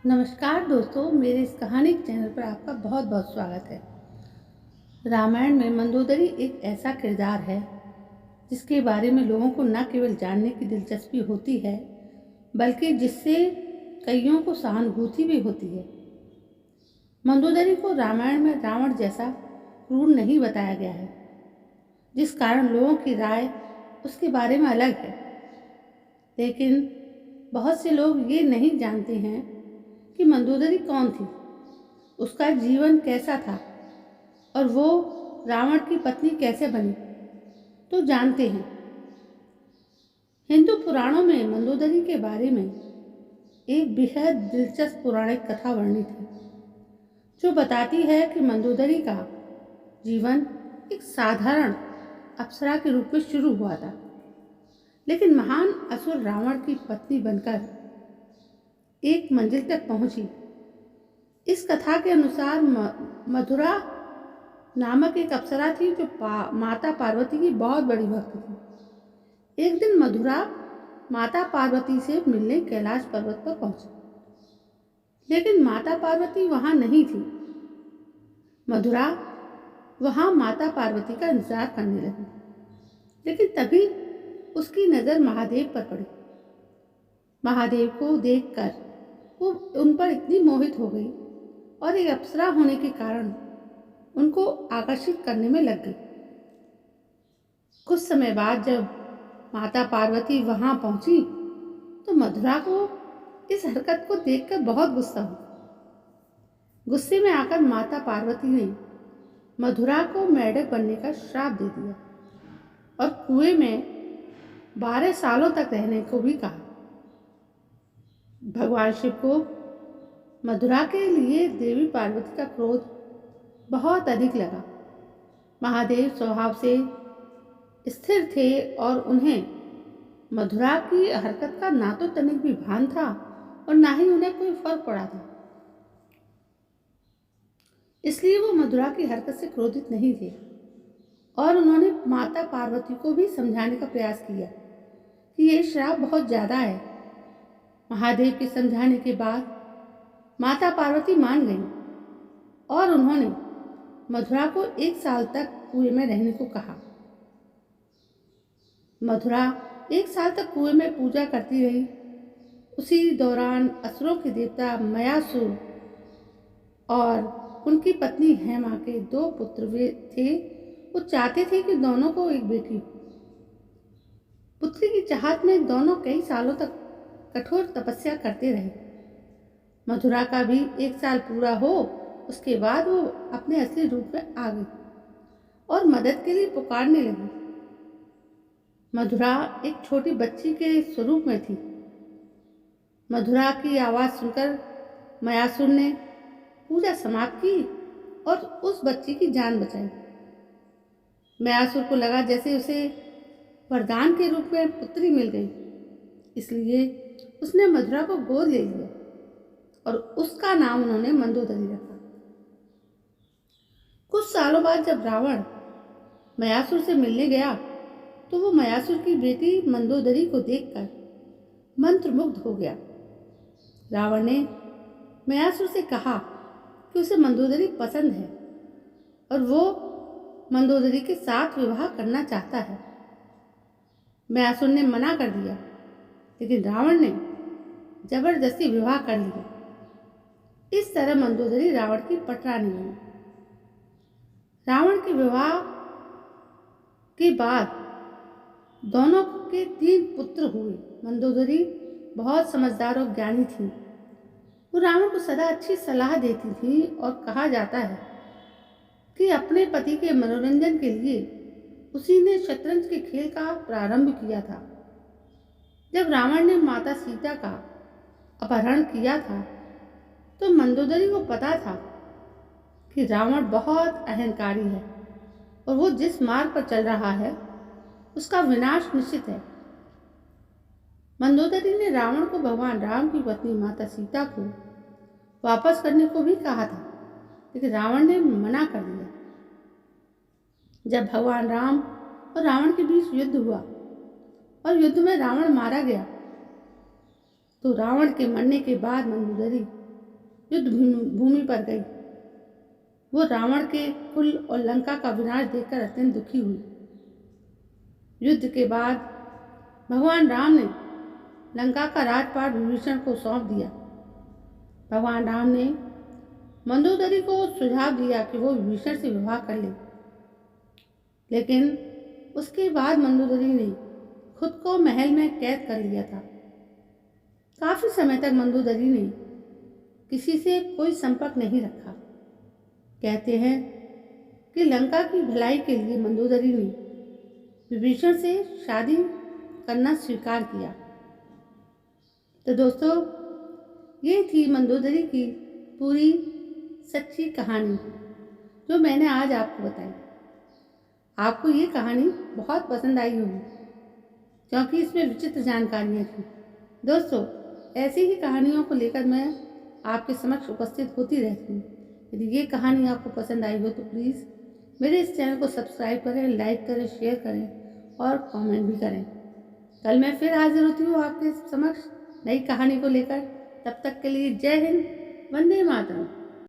नमस्कार दोस्तों, मेरे इस कहानी के चैनल पर आपका बहुत बहुत स्वागत है। रामायण में मंदोदरी एक ऐसा किरदार है जिसके बारे में लोगों को न केवल जानने की दिलचस्पी होती है बल्कि जिससे कईयों को सहानुभूति भी होती है। मंदोदरी को रामायण में रावण जैसा क्रूर नहीं बताया गया है, जिस कारण लोगों की राय उसके बारे में अलग है। लेकिन बहुत से लोग ये नहीं जानते हैं कि मंदोदरी कौन थी, उसका जीवन कैसा था और वो रावण की पत्नी कैसे बनी। तो जानते हैं, हिंदू पुराणों में मंदोदरी के बारे में एक बेहद दिलचस्प पौराणिक कथा वर्णित है, जो बताती है कि मंदोदरी का जीवन एक साधारण अप्सरा के रूप में शुरू हुआ था, लेकिन महान असुर रावण की पत्नी बनकर एक मंजिल तक पहुंची। इस कथा के अनुसार मधुरा नामक एक अप्सरा थी जो माता पार्वती की बहुत बड़ी भक्त थी। एक दिन मधुरा माता पार्वती से मिलने कैलाश पर्वत पर पहुंची, लेकिन माता पार्वती वहां नहीं थी। मधुरा वहां माता पार्वती का इंतजार करने लगी, लेकिन तभी उसकी नजर महादेव पर पड़ी। महादेव को देखकर वो उन पर इतनी मोहित हो गई और एक अप्सरा होने के कारण उनको आकर्षित करने में लग गई। कुछ समय बाद जब माता पार्वती वहां पहुंची तो मधुरा को इस हरकत को देखकर बहुत गुस्सा हुआ। गुस्से में आकर माता पार्वती ने मधुरा को मेढक बनने का श्राप दे दिया और कुएं में 12 सालों तक रहने को भी कहा। भगवान शिव को मधुरा के लिए देवी पार्वती का क्रोध बहुत अधिक लगा। महादेव स्वभाव से स्थिर थे और उन्हें मधुरा की हरकत का ना तो तनिक भी भान था और ना ही उन्हें कोई फर्क पड़ा था। इसलिए वो मधुरा की हरकत से क्रोधित नहीं थे और उन्होंने माता पार्वती को भी समझाने का प्रयास किया कि ये श्राप बहुत ज़्यादा है। महादेव के समझाने के बाद माता पार्वती मान गई और उन्होंने मधुरा को 1 साल तक कुएं में रहने को कहा। मधुरा 1 साल तक कुएं में पूजा करती रही। उसी दौरान असुरों के देवता मयासुर और उनकी पत्नी हेमा के 2 पुत्र थे। वो चाहते थे कि दोनों को एक बेटी हो। पुत्री की चाहत में दोनों कई सालों तक कठोर तपस्या करते रहे। मधुरा का भी 1 साल पूरा हो, उसके बाद वो अपने असली रूप में आ गई और मदद के लिए पुकारने लगी। मधुरा एक छोटी बच्ची के स्वरूप में थी। मधुरा की आवाज़ सुनकर मयासुर ने पूजा समाप्त की और उस बच्ची की जान बचाई। मयासुर को लगा जैसे उसे वरदान के रूप में पुत्री मिल गई, इसलिए उसने मधुरा को गोद ले लिया और उसका नाम उन्होंने मंदोदरी रखा। कुछ सालों बाद जब रावण मयासुर से मिलने गया तो वो मयासुर की बेटी मंदोदरी को देखकर मंत्रमुग्ध हो गया। रावण ने मयासुर से कहा कि उसे मंदोदरी पसंद है और वो मंदोदरी के साथ विवाह करना चाहता है। मयासुर ने मना कर दिया, लेकिन रावण ने जबरदस्ती विवाह कर लिया। इस तरह मंदोदरी रावण की पटरानी बनी। रावण के विवाह के बाद दोनों के 3 पुत्र हुए। मंदोदरी बहुत समझदार और ज्ञानी थी। वो रावण को सदा अच्छी सलाह देती थी और कहा जाता है कि अपने पति के मनोरंजन के लिए उसी ने शतरंज के खेल का प्रारंभ किया था। जब रावण ने माता सीता का अपहरण किया था तो मंदोदरी को पता था कि रावण बहुत अहंकारी है और वो जिस मार्ग पर चल रहा है उसका विनाश निश्चित है। मंदोदरी ने रावण को भगवान राम की पत्नी माता सीता को वापस करने को भी कहा था, लेकिन रावण ने मना कर दिया। जब भगवान राम और रावण के बीच युद्ध हुआ और युद्ध में रावण मारा गया तो रावण के मरने के बाद मंदोदरी युद्ध भूमि पर गई। वो रावण के कुल और लंका का विनाश देखकर अत्यंत दुखी हुई। युद्ध के बाद भगवान राम ने लंका का राजपाट विभीषण को सौंप दिया। भगवान राम ने मंदोदरी को सुझाव दिया कि वो विभीषण से विवाह कर ले, लेकिन उसके बाद मंदोदरी ने खुद को महल में कैद कर लिया था। काफी समय तक मंदोदरी ने किसी से कोई संपर्क नहीं रखा। कहते हैं कि लंका की भलाई के लिए मंदोदरी ने विभीषण से शादी करना स्वीकार किया। तो दोस्तों, ये थी मंदोदरी की पूरी सच्ची कहानी जो मैंने आज आपको बताई। आपको ये कहानी बहुत पसंद आई होगी क्योंकि इसमें विचित्र जानकारियाँ थी। दोस्तों, ऐसी ही कहानियों को लेकर मैं आपके समक्ष उपस्थित होती रहती हूँ। यदि ये कहानी आपको पसंद आई हो तो प्लीज़ मेरे इस चैनल को सब्सक्राइब करें, लाइक करें, शेयर करें और कमेंट भी करें। कल मैं फिर हाजिर होती हूँ आपके समक्ष नई कहानी को लेकर। तब तक के लिए जय हिंद, वंदे मातरम।